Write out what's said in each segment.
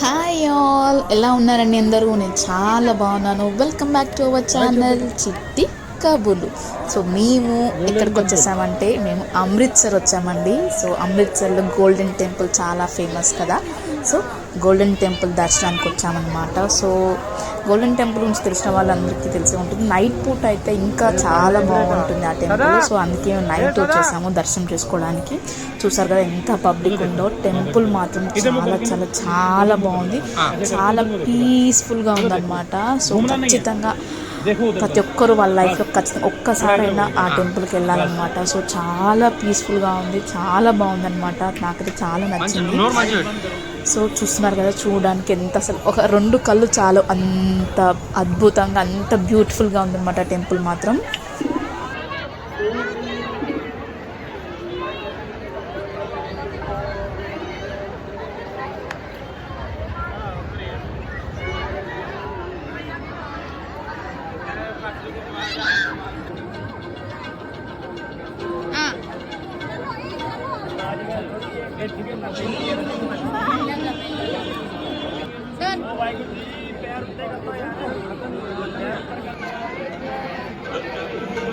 Hi all, ఎలా ఉన్నారండి అందరూ? నేను చాలా బాగున్నాను. Welcome back to our channel చిట్టి కబుర్లు. సో మేము ఎక్కడికి వచ్చేసామంటే మేము అమృత్సర్ వచ్చామండి. సో అమృత్సర్లో గోల్డెన్ టెంపుల్ చాలా ఫేమస్ కదా. సో గోల్డెన్ టెంపుల్ దర్శనానికి వచ్చామన్నమాట. సో గోల్డెన్ టెంపుల్ గురించి తెలిసిన వాళ్ళందరికీ తెలిసే ఉంటుంది. నైట్ పూట అయితే ఇంకా చాలా బాగుంటుంది ఆ టెంపుల్. సో అందుకే నైట్ వచ్చేసాము దర్శనం చేసుకోవడానికి. చూసారు కదా ఎంత పబ్లిక్ ఉందో. టెంపుల్ మాత్రం చాలా చాలా చాలా బాగుంది, చాలా పీస్ఫుల్గా ఉందన్నమాట. సో ఖచ్చితంగా ప్రతి ఒక్కరు వాళ్ళ లైఫ్లో ఖచ్చితంగా ఒక్కసారైనా ఆ టెంపుల్కి వెళ్ళాలన్నమాట. సో చాలా పీస్ఫుల్గా ఉంది, చాలా బాగుందన్నమాట. నాకైతే చాలా నచ్చింది. సో చూస్తున్నారు కదా, చూడడానికి ఎంత అసలు ఒక రెండు కళ్ళు చాలు, అంత అద్భుతంగా అంత బ్యూటిఫుల్గా ఉందన్నమాట టెంపుల్ మాత్రం.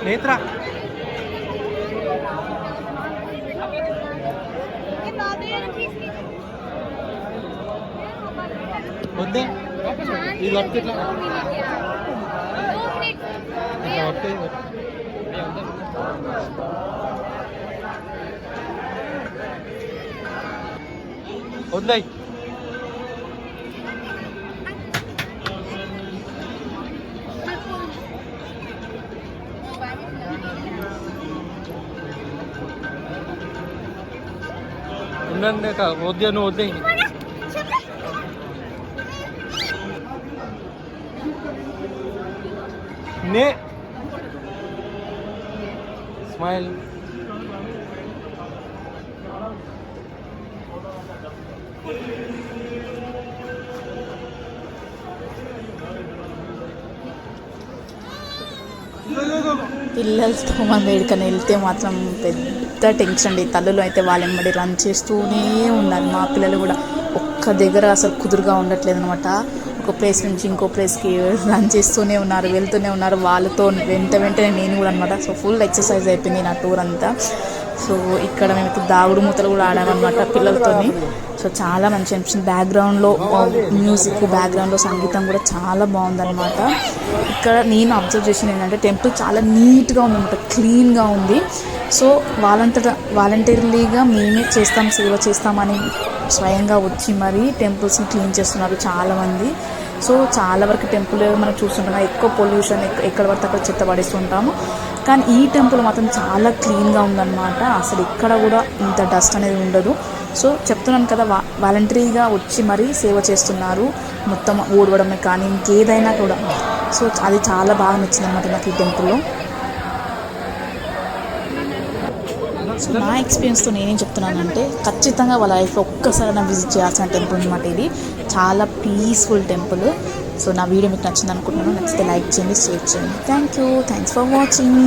నేత్ర వద్దే ఇది వస్తే వద్దాయి. ఉండండి వద్దే, నువ్వు వద్దే. నే స్మైల్. పిల్లలతో మనం ఎక్కడికైనా వెళ్తే మాత్రం పెద్ద టెన్షన్ అండి. తల్లులు అయితే వాళ్ళెంబడి రన్ చేస్తూనే ఉన్నారు. మా పిల్లలు కూడా ఒక్క దగ్గర అసలు కుదురుగా ఉండట్లేదు అనమాట. ఒక ప్లేస్ నుంచి ఇంకో ప్లేస్కి రన్ చేస్తూనే ఉన్నారు, వెళ్తూనే ఉన్నారు. వాళ్ళతో వెంటనే నేను కూడా అనమాట. సో ఫుల్ ఎక్సర్సైజ్ అయిపోయింది నా టూర్ అంతా. సో ఇక్కడ మేము దాగుడు మూతలు కూడా ఆడామన్నమాట పిల్లలతోని. సో చాలా మంచి అనిపించింది. బ్యాక్గ్రౌండ్లో మ్యూజిక్, బ్యాక్గ్రౌండ్లో సంగీతం కూడా చాలా బాగుందన్నమాట. ఇక్కడ నేను అబ్జర్వ్ చేసింది ఏంటంటే టెంపుల్ చాలా నీట్గా ఉందన్నమాట, క్లీన్గా ఉంది. సో వాలంటీర్లీగా మేమే సేవ చేస్తామని స్వయంగా వచ్చి మరీ టెంపుల్స్ని క్లీన్ చేస్తున్నారు చాలామంది. సో చాలా వరకు టెంపుల్ మనం చూస్తుంటాం, ఎక్కువ పొల్యూషన్, ఎక్కడ పడితే అక్కడ చెత్త పడేస్తుంటాము. కానీ ఈ టెంపుల్ మాత్రం చాలా క్లీన్గా ఉందన్నమాట. అసలు ఇక్కడ కూడా ఇంత డస్ట్ అనేది ఉండదు. సో చెప్తున్నాను కదా, వాలంటరీగా వచ్చి మరీ సేవ చేస్తున్నారు, మొత్తం ఊడవడమే కానీ ఇంకేదైనా కూడా. సో అది చాలా బాగా నచ్చింది అనమాట నాకు ఈ టెంపుల్లో. సో నా ఎక్స్పీరియన్స్తో నేనేం చెప్తున్నానంటే ఖచ్చితంగా వాళ్ళ లైఫ్లో ఒక్కసారి విజిట్ చేయాల్సిన టెంపుల్ అనమాట ఇది. చాలా పీస్ఫుల్ టెంపుల్. సో నా వీడియో మీకు నచ్చింది అనుకుంటున్నాను. నచ్చితే లైక్ చేయండి, షేర్ చేయండి. Thanks for watching.